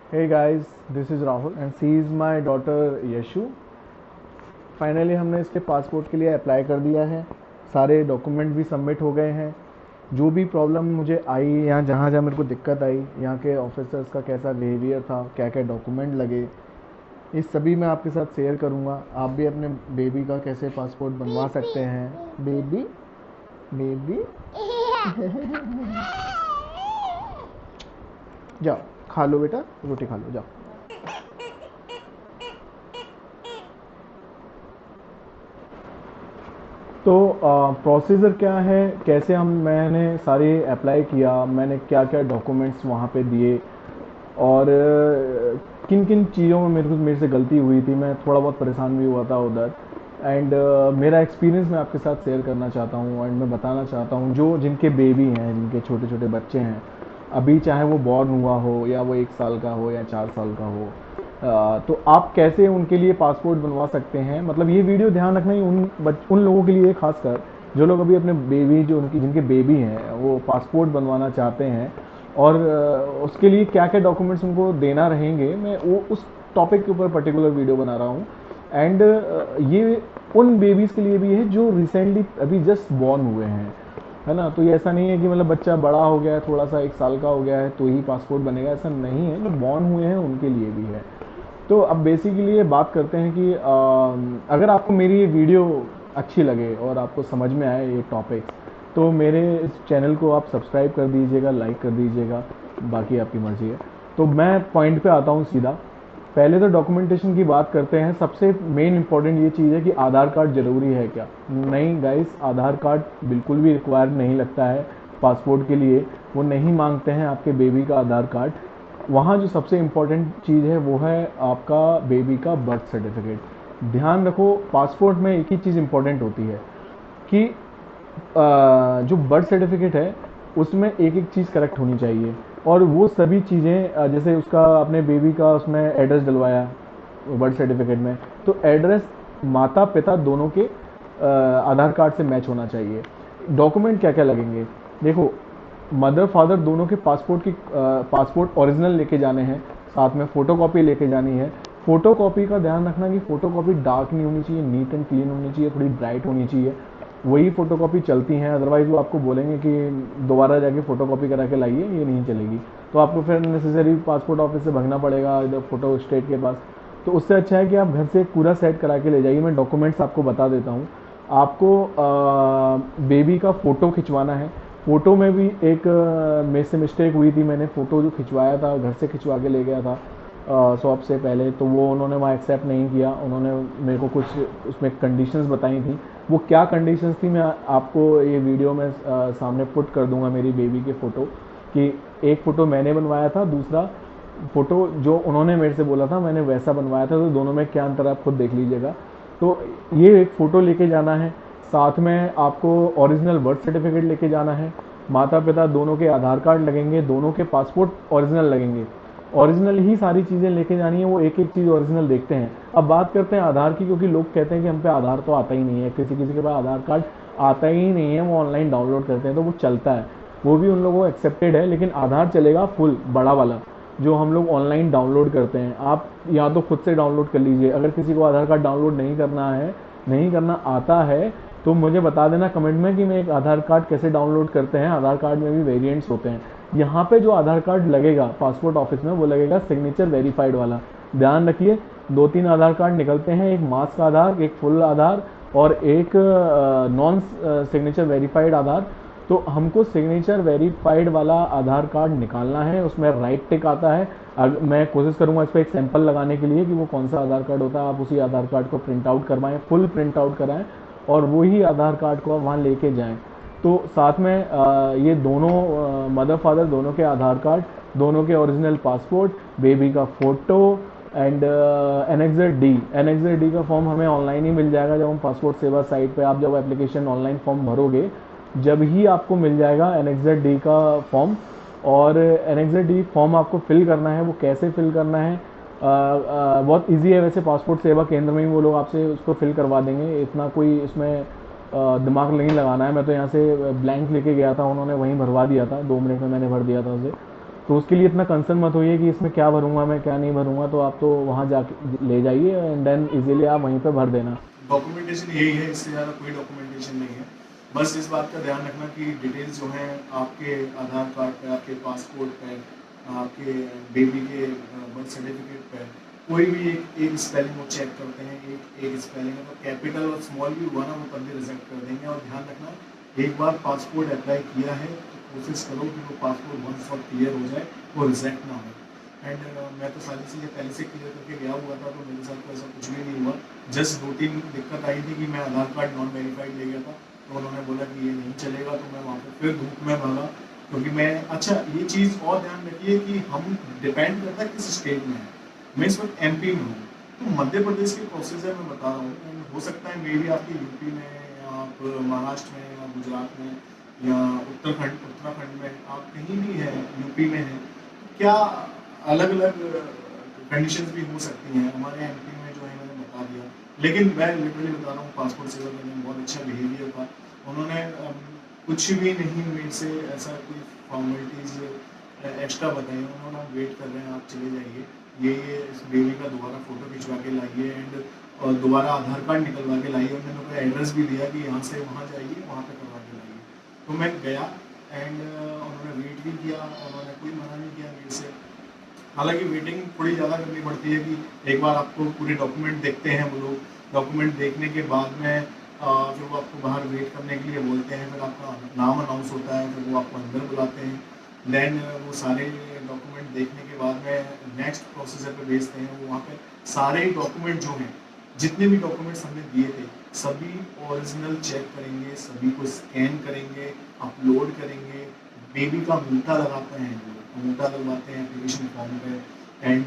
Hey guys, this is Rahul and she is my daughter Yashu. Finally हमने इसके passport के लिए apply कर दिया है। सारे डॉक्यूमेंट भी सबमिट हो गए हैं। जो भी प्रॉब्लम मुझे आई यहाँ जहाँ जहाँ मेरे को दिक्कत आई, यहाँ के ऑफिसर्स का कैसा बिहेवियर था, क्या क्या डॉक्यूमेंट लगे, ये सभी मैं आपके साथ शेयर करूँगा। आप भी अपने बेबी का कैसे पासपोर्ट बनवा सकते हैं। बेबी बेबी जाओ खा लो बेटा, रोटी खा लो, जाओ। तो प्रोसीजर क्या है, कैसे मैंने सारे अप्लाई किया, मैंने क्या क्या डॉक्यूमेंट्स वहाँ पे दिए और किन किन चीज़ों में मेरे से गलती हुई थी। मैं थोड़ा बहुत परेशान भी हुआ था उधर एंड मेरा एक्सपीरियंस मैं आपके साथ शेयर करना चाहता हूँ एंड मैं बताना चाहता हूँ जो जिनके बेबी हैं, जिनके छोटे छोटे बच्चे हैं अभी, चाहे वो बॉर्न हुआ हो या वो 1 साल का हो या 4 साल का हो, तो आप कैसे उनके लिए पासपोर्ट बनवा सकते हैं। मतलब ये वीडियो ध्यान रखना ही उन लोगों के लिए, खासकर जो लोग अभी अपने बेबी, जो उनकी जिनके बेबी हैं वो पासपोर्ट बनवाना चाहते हैं और उसके लिए क्या क्या डॉक्यूमेंट्स उनको देना रहेंगे, मैं वो उस टॉपिक के ऊपर पर्टिकुलर वीडियो बना रहा हूँ। एंड ये उन बेबीज़ के लिए भी है जो रिसेंटली अभी जस्ट बॉर्न हुए हैं, है ना। तो ये ऐसा नहीं है कि मतलब बच्चा बड़ा हो गया है, थोड़ा सा 1 साल का हो गया है तो ही पासपोर्ट बनेगा, ऐसा नहीं है। जो बॉर्न हुए हैं उनके लिए भी है। तो अब बेसिकली ये बात करते हैं कि अगर आपको मेरी ये वीडियो अच्छी लगे और आपको समझ में आए ये टॉपिक, तो मेरे इस चैनल को आप सब्सक्राइब कर दीजिएगा, लाइक कर दीजिएगा, बाकी आपकी मर्ज़ी है। तो मैं पॉइंट पे आता हूँ सीधा। पहले तो डॉक्यूमेंटेशन की बात करते हैं। सबसे मेन इंपॉर्टेंट ये चीज़ है कि आधार कार्ड ज़रूरी है क्या। नहीं गाइस, आधार कार्ड बिल्कुल भी रिक्वायर नहीं लगता है पासपोर्ट के लिए। वो नहीं मांगते हैं आपके बेबी का आधार कार्ड। वहाँ जो सबसे इम्पोर्टेंट चीज़ है वो है आपका बेबी का बर्थ सर्टिफिकेट। ध्यान रखो, पासपोर्ट में एक ही चीज़ इम्पोर्टेंट होती है कि जो बर्थ सर्टिफिकेट है उसमें एक एक चीज़ करेक्ट होनी चाहिए। और वो सभी चीज़ें जैसे उसका अपने बेबी का उसमें एड्रेस डलवाया बर्थ सर्टिफिकेट में, तो एड्रेस माता पिता दोनों के आधार कार्ड से मैच होना चाहिए। डॉक्यूमेंट क्या क्या लगेंगे, देखो, मदर फादर दोनों के पासपोर्ट ओरिजिनल लेके जाने हैं, साथ में फ़ोटोकॉपी लेके जानी है। फ़ोटोकॉपी का ध्यान रखना कि फ़ोटोकॉपी डार्क नहीं होनी चाहिए, नीट एंड क्लीन होनी चाहिए, थोड़ी ब्राइट होनी चाहिए, वही फ़ोटोकॉपी चलती हैं। अदरवाइज़ वो आपको बोलेंगे कि दोबारा जाके फ़ोटोकॉपी करा के लाइए, ये नहीं चलेगी। तो आपको फिर नेसेसरी पासपोर्ट ऑफिस से भगना पड़ेगा इधर फ़ोटो स्टेट के पास। तो उससे अच्छा है कि आप घर से एक पूरा सेट करा के ले जाइए। मैं डॉक्यूमेंट्स आपको बता देता हूँ। आपको बेबी का फ़ोटो खिंचवाना है। फ़ोटो में भी एक मेरे से मिस्टेक हुई थी। मैंने फ़ोटो जो खिंचवाया था घर से खिंचवा के ले गया था शॉप से पहले, तो वो उन्होंने वहाँ एक्सेप्ट नहीं किया। उन्होंने मेरे को कुछ उसमें कंडीशंस बताई थी। वो क्या कंडीशंस थी मैं आपको ये वीडियो में सामने पुट कर दूंगा, मेरी बेबी के फ़ोटो। कि एक फ़ोटो मैंने बनवाया था, दूसरा फ़ोटो जो उन्होंने मेरे से बोला था मैंने वैसा बनवाया था। तो दोनों में क्या अंतर है आप खुद देख लीजिएगा। तो ये एक फ़ोटो लेके जाना है, साथ में आपको ओरिजिनल बर्थ सर्टिफिकेट लेके जाना है, माता पिता दोनों के आधार कार्ड लगेंगे, दोनों के पासपोर्ट ओरिजिनल लगेंगे। ओरिजिनल ही सारी चीज़ें लेके जानी है, वो एक एक चीज़ ओरिजिनल देखते हैं। अब बात करते हैं आधार की, क्योंकि लोग कहते हैं कि हम पे आधार तो आता ही नहीं है, किसी किसी के पास आधार कार्ड आता ही नहीं है, वो ऑनलाइन डाउनलोड करते हैं तो वो चलता है, वो भी उन लोगों को एक्सेप्टेड है। लेकिन आधार चलेगा फुल बड़ा वाला जो हम लोग ऑनलाइन डाउनलोड करते हैं। आप या तो खुद से डाउनलोड कर लीजिए। अगर किसी को आधार कार्ड डाउनलोड नहीं करना है, नहीं करना आता है, तो मुझे बता देना कमेंट में कि मैं एक आधार कार्ड कैसे डाउनलोड करते हैं। आधार कार्ड में भी वेरिएंट्स होते हैं। यहाँ पे जो आधार कार्ड लगेगा पासपोर्ट ऑफिस में वो लगेगा सिग्नेचर वेरीफाइड वाला। ध्यान रखिए, 2-3 आधार कार्ड निकलते हैं, एक मास्क आधार, एक फुल आधार और एक नॉन सिग्नेचर वेरीफाइड आधार। तो हमको सिग्नेचर वेरीफाइड वाला आधार कार्ड निकालना है, उसमें राइट टिक आता है। मैं कोशिश करूंगा इस पर एक सैंपल लगाने के लिए कि वो कौन सा आधार कार्ड होता है। आप उसी आधार कार्ड को प्रिंट आउट करवाएं, फुल प्रिंट आउट कराएं और वही आधार कार्ड को आप वहाँ लेके जाएं। तो साथ में ये दोनों मदर फादर दोनों के आधार कार्ड, दोनों के ओरिजिनल पासपोर्ट, बेबी का फ़ोटो एंड एनेक्सर डी का फॉर्म हमें ऑनलाइन ही मिल जाएगा। जब हम पासपोर्ट सेवा साइट पे आप जब एप्लीकेशन ऑनलाइन फॉर्म भरोगे, जब ही आपको मिल जाएगा एनेक्सर डी का फॉर्म। और एनेक्सर डी फॉर्म आपको फिल करना है। वो कैसे फिल करना है, बहुत इजी है वैसे। पासपोर्ट सेवा केंद्र में ही वो लोग आपसे उसको फिल करवा देंगे, इतना कोई इसमें दिमाग नहीं लगाना है। मैं तो यहाँ से ब्लैंक लेके गया था, उन्होंने वहीं भरवा दिया था, 2 मिनट में मैंने भर दिया था उसे। तो उसके लिए इतना कंसर्न मत होइए कि इसमें क्या भरूँगा मैं, क्या नहीं भरूँगा, तो आप तो वहाँ जाके ले जाइए एंड देन इज़िली आप वहीं पे भर देना। डॉक्यूमेंटेशन यही है, इससे ज़्यादा कोई डॉक्यूमेंटेशन नहीं है। बस इस बात का ध्यान रखना कि डिटेल्स जो हैं आपके आधार कार्ड पे, आपके पासपोर्ट पे, आपके बेबी के बर्थ सर्टिफिकेट पे कोई भी एक स्पेलिंग वो चेक करते हैं, एक स्पेलिंग अगर कैपिटल और स्मॉल भी हुआ ना वो तब भी रिजेक्ट कर देंगे। और ध्यान रखना, एक बार पासपोर्ट अप्लाई किया है तो कोशिश करो कि वो पासपोर्ट वंस और क्लियर हो जाए, वो रिजेक्ट ना हो। एंड मैं तो सारी चीज़ें पहले से क्लियर करके गया हुआ था, तो मेरे साथ तो ऐसा कुछ भी नहीं हुआ। जस्ट 2-3 दिक्कत आई थी कि मैं आधार कार्ड नॉन वेरीफाइड ले गया था, तो उन्होंने बोला कि ये नहीं चलेगा, तो मैं वहाँ पे फिर धूप में भागा। क्योंकि मैं, अच्छा ये चीज़ और ध्यान रखिए कि हम डिपेंड करता है किस स्टेट में है। मैं इस वक्त एमपी में हूँ, तो मध्य प्रदेश के प्रोसीजर मैं बता रहा हूँ। And हो सकता है मे भी आपकी यूपी में या आप महाराष्ट्र में या गुजरात में या उत्तराखंड में आप कहीं भी हैं, यूपी में हैं, क्या अलग अलग कंडीशंस भी हो सकती हैं। हमारे एमपी में जो है मैंने बता दिया, लेकिन मैं लिटरली बता रहा हूँ पासपोर्ट सेवा करने में बहुत अच्छा बिहेवियर था। उन्होंने कुछ भी नहीं मेरे से ऐसा कोई फॉर्मेलिटीज़ एक्स्ट्रा बताई। उन्होंने वेट कर रहे हैं, आप चले जाइए, ये इस बेबी का दोबारा फ़ोटो खिंचवा के लाइए एंड और दोबारा आधार कार्ड निकलवा के लाइए। उन्होंने मेरे को एड्रेस भी दिया कि यहाँ से वहाँ जाइए, वहाँ पे करवा के लाइए। तो मैं गया एंड उन्होंने वेट भी किया, उन्होंने कोई मना नहीं किया मेरे से। हालांकि वेटिंग थोड़ी ज़्यादा करनी पड़ती है कि एक बार आपको पूरे डॉक्यूमेंट देखते हैं वो लोग। डॉक्यूमेंट देखने के बाद में फिर वो आपको बाहर वेट करने के लिए बोलते हैं, फिर आपका नाम अनाउंस होता है, फिर वो आपको अंदर बुलाते हैं। देन वो सारे डॉक्यूमेंट देखने के बाद में नेक्स्ट प्रोसीजर पे भेजते हैं। वो वहाँ पे सारे डॉक्यूमेंट जो हैं, जितने भी डॉक्यूमेंट्स हमने दिए थे, सभी ओरिजिनल चेक करेंगे, सभी को स्कैन करेंगे, अपलोड करेंगे। बेबी का अंगूठा लगाते हैं, वो अंगूठा लगवाते हैं एप्लीकेशन फॉर्म पे एंड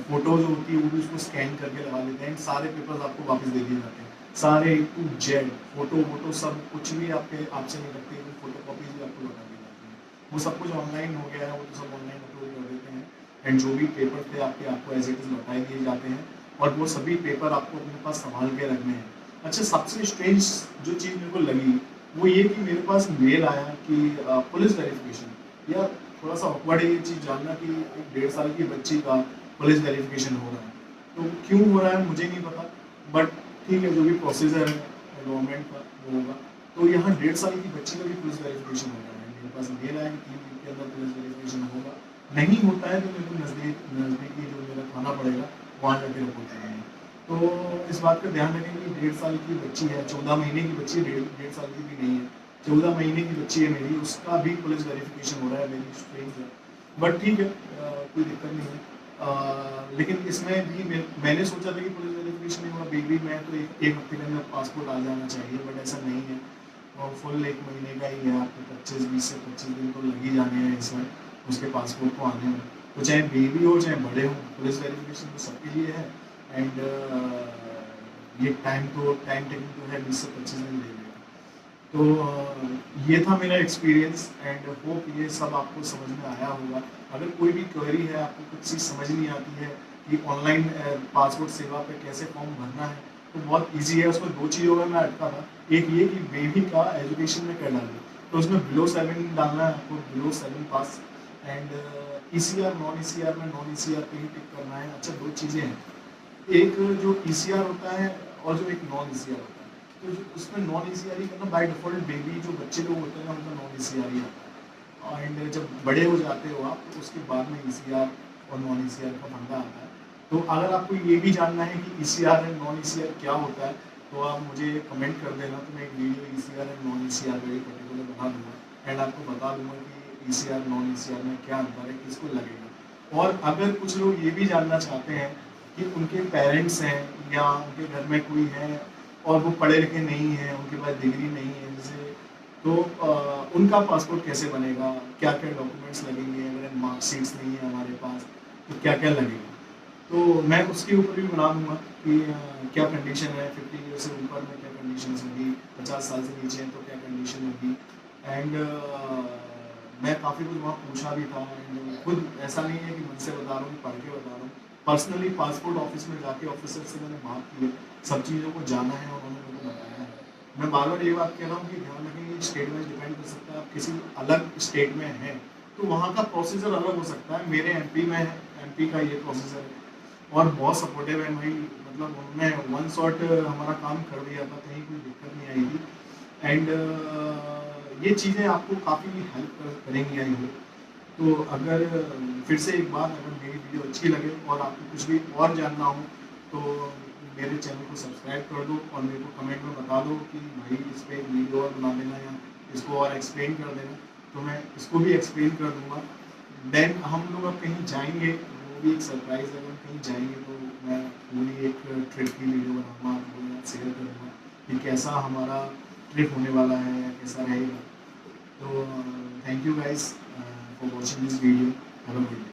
फोटो जो होती है वो भी उसको स्कैन करके लगा लेते हैं। सारे पेपर्स आपको वापस दे दिए जाते हैं, सारे टू जेड, फोटो वोटो सब कुछ भी आपसे नहीं लगती है, फोटो कॉपीज भी आपको लगा दी जाती है। वो सब कुछ ऑनलाइन हो गया है, वो तो सब ऑनलाइन अपलोड कर देते हैं एंड जो भी पेपर थे आपको एज इट इज लौटा दिए जाते हैं और वो सभी पेपर आपको अपने पास संभाल के रखने हैं। अच्छा, सबसे स्ट्रेंज जो चीज़ मेरे को लगी वो ये कि मेरे पास मेल आया कि पुलिस वेरिफिकेशन। या थोड़ा सा ऑकवर्ड है ये चीज़ जानना कि एक 1.5 साल की बच्ची का पुलिस वेरिफिकेशन हो रहा है। तो क्यों हो रहा है मुझे नहीं पता, बट ठीक है, जो भी प्रोसीजर है गवर्नमेंट का वो होगा। तो यहाँ 1.5 साल की बच्ची का भी पुलिस वेरिफिकेशन हो रहा है। मेरे पास मेल आया कि 3 दिन के अंदर पुलिस वेरिफिकेशन होगा। नहीं होता है तो मेरे को नज़दीकी जो मेरा थाना पड़ेगा वहाँ जाके रिपोर्ट करनी है। तो इस बात का ध्यान रखें कि 1.5 साल की बच्ची है, 14 महीने की बच्ची है, 1.5 साल की भी नहीं है, 14 महीने की बच्ची है मेरी, उसका भी पुलिस वेरिफिकेशन हो रहा है। वेरी स्ट्रेंज है, बट ठीक है, कोई दिक्कत नहीं है। लेकिन इसमें भी मैंने सोचा था कि पुलिस वेरिफिकेशन नहीं होगा, बेबी में तो एक हफ्ते के अंदर पासपोर्ट आ जाना चाहिए, बट ऐसा नहीं है। और फुल 1 महीने का ही है, आपको 20 से 25 दिन तो लग ही जाने हैं इसमें उसके पासपोर्ट को आने में। तो चाहे बेबी हो चाहे बड़े हो, पुलिस वेरिफिकेशन तो सबके लिए है एंड ये टाइम टेकिंग तो है, 20 से 25 दिन लगेगा। तो ये था मेरा एक्सपीरियंस एंड होप ये सब आपको समझ में आया होगा। अगर कोई भी क्वेरी है, आपको कुछ चीज़ समझ नहीं आती है कि ऑनलाइन पासपोर्ट सेवा पे कैसे फॉर्म भरना है, तो बहुत इजी है। उसमें 2 चीज़ों में मैं अटका था। एक ये कि बेबी का एजुकेशन में क्या डालूँ, तो उसमें बिलो 7 डालना है आपको, below 7 pass and ECR non ECR में नॉन ECR पे ही टिक करना है। अच्छा, 2 चीज़ें हैं, एक जो ECR होता है और जो एक नॉन ECR होता है। तो उसमें नॉन ECR ही करना बाय डिफ़ॉल्ट। बेबी जो बच्चे लोग होते हैं ना उनका नॉन ECR ही आता है एंड जब बड़े हो जाते हो आप तो उसके बाद में ECR और नॉन ECR का फंडा आता है। तो अगर आपको ये भी जानना है कि ECR एंड नॉन ECR क्या होता है तो आप मुझे कमेंट कर देना, तो मैं एक video ECR and non ECR पे पर्टिकुलर बना दूँगा एंड आपको बता दूँगा कि ECR नॉन ECR में क्या अंतर है, किसको लगेगा। और अगर कुछ लोग ये भी जानना चाहते हैं कि उनके पेरेंट्स हैं या उनके घर में कोई है और वो पढ़े लिखे नहीं हैं, उनके पास डिग्री नहीं है जैसे, तो उनका पासपोर्ट कैसे बनेगा, क्या क्या डॉक्यूमेंट्स लगेंगे, अगर मार्कशीट्स नहीं है हमारे पास तो क्या क्या लगेगा, तो मैं उसके ऊपर भी बना दूंगा कि क्या कंडीशन है, 50 ईयर से ऊपर में क्या कंडीशन होगी, 50 साल से नीचे हैं तो क्या कंडीशन होगी। एंड मैं काफ़ी कुछ वहाँ पूछा भी था एंड खुद ऐसा नहीं है कि मन से बता रहा हूँ, पढ़ के बता रहा हूँ। पर्सनली पासपोर्ट ऑफिस में जाके ऑफिसर से मैंने बात की है, सब चीज़ों को जाना है और उन्होंने मेरे को बताया है। मैं बार बार ये बात कह रहा हूँ कि ध्यान रखें, ये स्टेट वाइज डिपेंड कर सकता है। आप किसी अलग स्टेट में हैं तो वहाँ का प्रोसीजर अलग हो सकता है। मेरे एमपी में है, एमपी का ये प्रोसीजर है और बहुत सपोर्टिव है भाई, मतलब उन्होंने वन शॉट हमारा काम कर दिया था, कहीं कोई दिक्कत नहीं आई थी। एंड ये चीज़ें आपको काफ़ी हेल्प करेंगी आई हो। तो अगर फिर से एक बात, अगर मेरी वीडियो अच्छी लगे और आपको कुछ भी और जानना हो तो मेरे चैनल को सब्सक्राइब कर दो और मेरे को कमेंट में बता दो कि भाई इस पर एक वीडियो और बना देना या इसको और एक्सप्लेन कर देना, तो मैं इसको भी एक्सप्लेन कर दूंगा। देन हम लोग अब कहीं जाएंगे, वो भी एक सरप्राइज है, अगर कहीं जाएंगे तो मैं पूरी एक ट्रिप की वीडियो बनाऊंगा, आपको मैं शेयर करूँगा कि कैसा हमारा ट्रिप होने वाला है या कैसा रहेगा। तो thank you guys for watching this video. Have a good day.